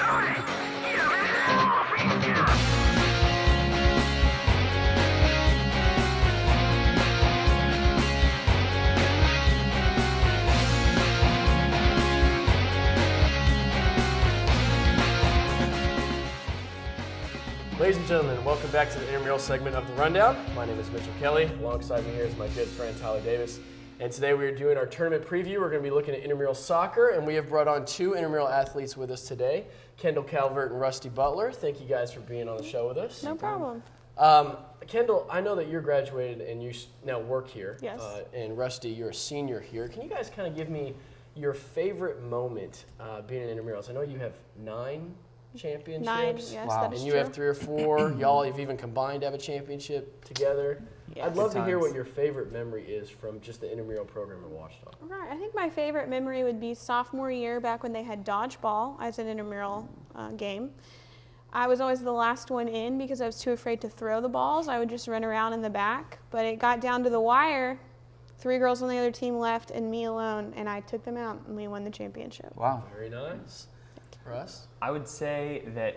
Ladies and gentlemen, welcome back to the Intramural segment of the Rundown. My name is Mitchell Kelley. Alongside me here is my good friend Tyler Davis. And today we are doing our tournament preview. We're going to be looking at intramural soccer, and we have brought on two intramural athletes with us today, Kendall, Calvert, and Rusty Butler. Thank you guys for being on the show with us. No problem. Kendall, I know that you're graduated and you now work here. Yes. And Rusty, you're a senior here. Can you guys kind of give me your favorite moment being in intramurals? I know you have 9 championships. 9, yes, Wow. that is And you true. have 3 or 4. Y'all have even combined to have a championship together. Yes. I'd love Good to hear times. what your favorite memory is from just the intramural program in Washington. Right. I think my favorite memory would be sophomore year, back when they had dodgeball as an intramural game. I was always the last one in because I was too afraid to throw the balls. I would just run around in the back. But it got down to the wire. 3 girls on the other team left and me alone, and I took them out, and we won the championship. Wow. Very nice. Russ? I would say that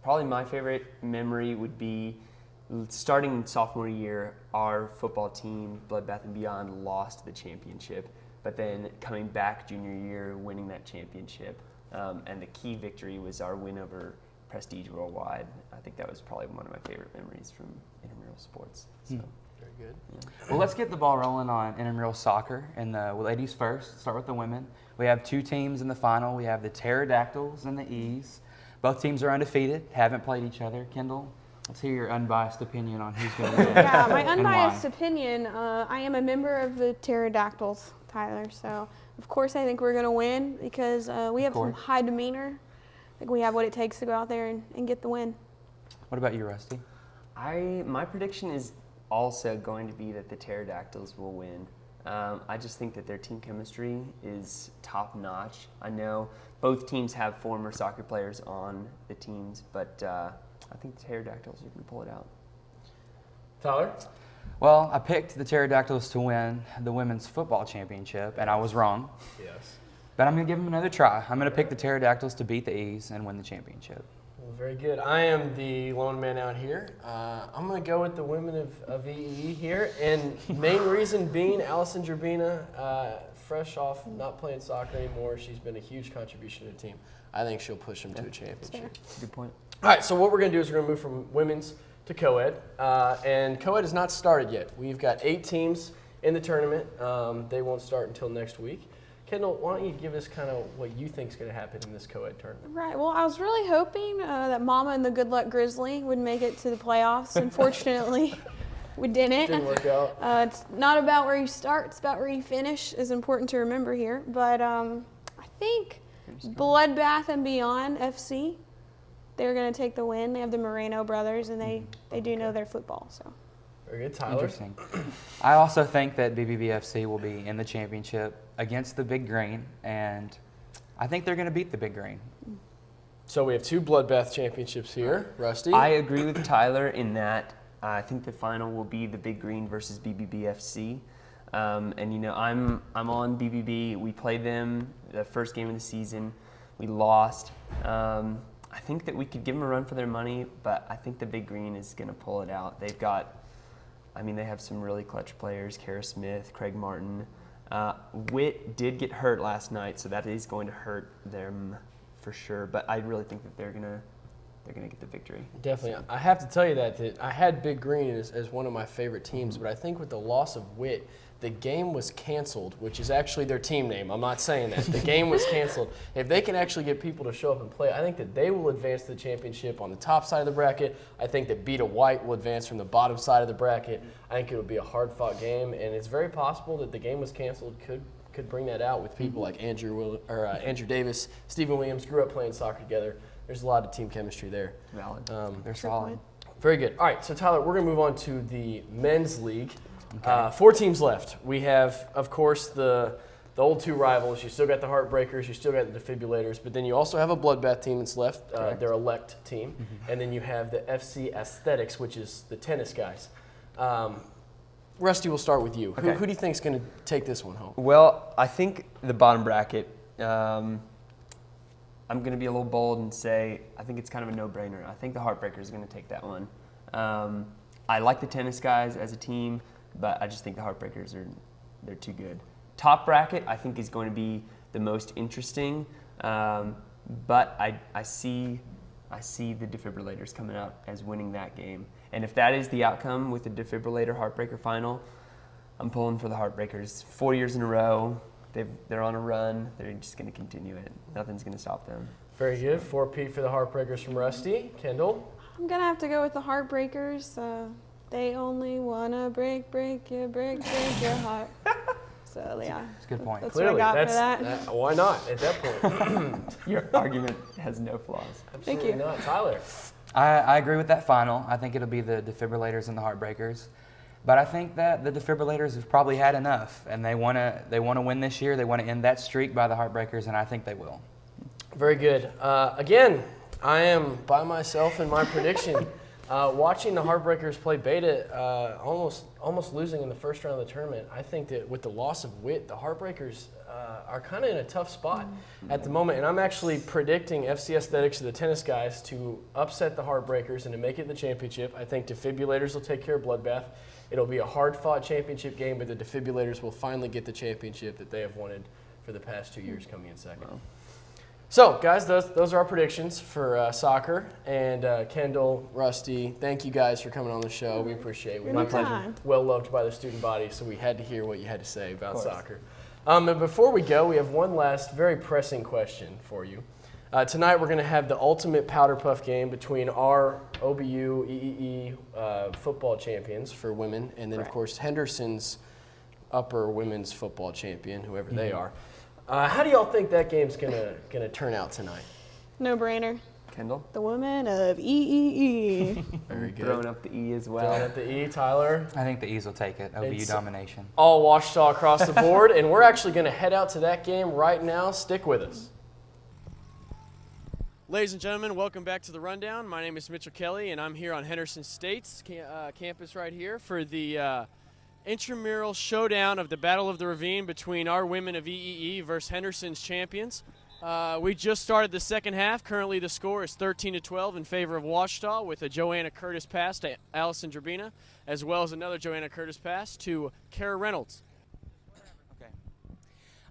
probably my favorite memory would be starting in sophomore year, our football team, Bloodbath and Beyond, lost the championship, but then coming back junior year, winning that championship. And the key victory was our win over Prestige Worldwide. I think that was probably one of my favorite memories from intramural sports. So. Very good. Yeah. Well, let's get the ball rolling on intramural soccer. And the ladies first. Start with the women. We have 2 teams in the final. We have the Pterodactyls and the E's. Both teams are undefeated, haven't played each other. Kendall, let's hear your unbiased opinion on who's going to win. Yeah, my and unbiased why. opinion, I am a member of the Pterodactyls, Tyler. So, of course, I think we're going to win because we have some course. high demeanor. I think we have what it takes to go out there and get the win. What about you, Rusty? My prediction is also going to be that the Pterodactyls will win. I just think that their team chemistry is top notch. I know both teams have former soccer players on the teams, but I think the Pterodactyls are going to pull it out. Tyler? Well, I picked the Pterodactyls to win the women's football championship, and I was wrong. Yes. But I'm going to give them another try. I'm going to pick the Pterodactyls to beat the E's and win the championship. Well, very good. I am the lone man out here. I'm going to go with the women of EE here. And main reason being Allison Gerbina, fresh off not playing soccer anymore. She's been a huge contribution to the team. I think she'll push them to a championship. Good point. All right, so what we're going to do is we're going to move from women's to co-ed. And co-ed has not started yet. We've got 8 teams in the tournament. They won't start until next week. Kendall, why don't you give us kind of what you think is going to happen in this co-ed tournament? Right. Well, I was really hoping that Mama and the Good Luck Grizzly would make it to the playoffs. Unfortunately, we didn't. Didn't work out. It's not about where you start; it's about where you finish. Is important to remember here. But I think Bloodbath and Beyond FC, they're going to take the win. They have the Moreno brothers, and they do know their football. So. Very good, Tyler. Interesting. I also think that BBVFC will be in the championship against the Big Green, and I think they're going to beat the Big Green. So we have 2 Bloodbath championships here. Rusty? I agree with Tyler in that I think the final will be the Big Green versus BBBFC. And you know, I'm on BBB. We played them the first game of the season. We lost. I think that we could give them a run for their money, but I think the Big Green is going to pull it out. They have some really clutch players: Kara Smith, Craig Martin. Witt did get hurt last night, so that is going to hurt them for sure. But I really think that they're gonna get the victory. Definitely. I have to tell you that I had Big Green as one of my favorite teams, but I think with the loss of Witt, the game was canceled, which is actually their team name. I'm not saying that. The game was canceled. If they can actually get people to show up and play, I think that they will advance to the championship on the top side of the bracket. I think that Beta White will advance from the bottom side of the bracket. I think it will be a hard-fought game, and it's very possible that the game was canceled could bring that out with people like Andrew Davis, Stephen Williams, grew up playing soccer together. There's a lot of team chemistry there. Valid. They're solid. Very good. All right, so Tyler, we're going to move on to the men's league. Okay. 4 teams left. We have, of course, the old 2 rivals. You still got the Heartbreakers. You still got the Defibrillators. But then you also have a Bloodbath team that's left, their elect team. Mm-hmm. And then you have the FC Aesthetics, which is the tennis guys. Rusty, we'll start with you. Okay. Who do you think is going to take this one home? Well, I think the bottom bracket, I'm going to be a little bold and say I think it's kind of a no-brainer. I think the Heartbreakers is going to take that one. I like the tennis guys as a team, but I just think the Heartbreakers they're too good. Top bracket I think is going to be the most interesting, but I see the defibrillators coming out as winning that game. And if that is the outcome with the defibrillator Heartbreaker final, I'm pulling for the Heartbreakers. 4 years in a row, they're on a run. They're just going to continue it. Nothing's going to stop them. Very good. 4P for the Heartbreakers from Rusty. Kendall? I'm going to have to go with the Heartbreakers. They only want to break your heart. So, yeah. That's a good point. That's Clearly, what I got for that. why not at that point? Your argument has no flaws. Absolutely you. not. Tyler? I agree with that final. I think it'll be the defibrillators and the Heartbreakers. But I think that the defibrillators have probably had enough, and they want to win this year. They want to end that streak by the Heartbreakers, and I think they will. Very good. Again, I am by myself in my prediction. Watching the Heartbreakers play Beta, almost losing in the first round of the tournament, I think that with the loss of Witt, the Heartbreakers are kind of in a tough spot at the moment. And I'm actually predicting FC Aesthetics of the tennis guys to upset the Heartbreakers and to make it the championship. I think defibrillators will take care of Bloodbath. It'll be a hard-fought championship game, but the defibrillators will finally get the championship that they have wanted for the past 2 years, coming in second. Wow. So, guys, those are our predictions for soccer. And Kendall, Rusty, thank you guys for coming on the show. We appreciate it. My pleasure. Well loved by the student body, so we had to hear what you had to say about soccer. And before we go, we have one last very pressing question for you. Tonight we're going to have the ultimate powder puff game between our OBU EEE football champions for women, and then, of course, Henderson's upper women's football champion, whoever they are. How do y'all think that game's gonna turn out tonight? No brainer. Kendall? The women of EEE. Very good. Throwing up the E as well. Throwing up the E, Tyler. I think the E's will take it. OBU It's domination. All Washita across the board, and we're actually going to head out to that game right now. Stick with us. Ladies and gentlemen, welcome back to the Rundown. My name is Mitchell Kelley, and I'm here on Henderson State's campus right here for the intramural showdown of the Battle of the Ravine between our women of EEE versus Henderson's champions. We just started the second half. Currently the score is 13-12 in favor of Washita, with a Joanna Curtis pass to Allison Drabina, as well as another Joanna Curtis pass to Kara Reynolds. Okay.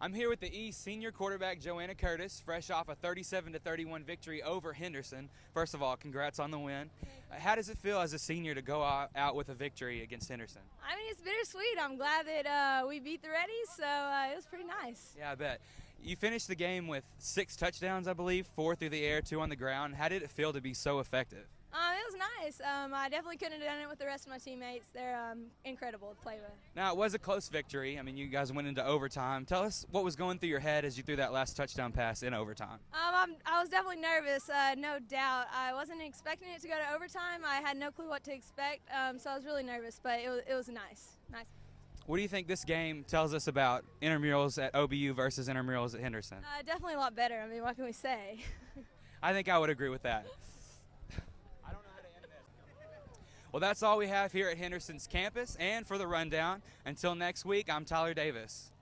I'm here with the East senior quarterback Joanna Curtis, fresh off a 37-31 victory over Henderson. First of all, congrats on the win. How does it feel as a senior to go out with a victory against Henderson? I mean, it's bittersweet. I'm glad that we beat the Reddies, so it was pretty nice. Yeah, I bet. You finished the game with 6 touchdowns, I believe, 4 through the air, 2 on the ground. How did it feel to be so effective? It was nice. I definitely couldn't have done it with the rest of my teammates. They're incredible to play with. Now, it was a close victory. I mean, you guys went into overtime. Tell us what was going through your head as you threw that last touchdown pass in overtime. I was definitely nervous, no doubt. I wasn't expecting it to go to overtime. I had no clue what to expect, so I was really nervous, but it was nice. Nice. What do you think this game tells us about intramurals at OBU versus intramurals at Henderson? Definitely a lot better. I mean, what can we say? I think I would agree with that. I don't know how to end this. Well, that's all we have here at Henderson's campus and for the Rundown. Until next week, I'm Tyler Davis.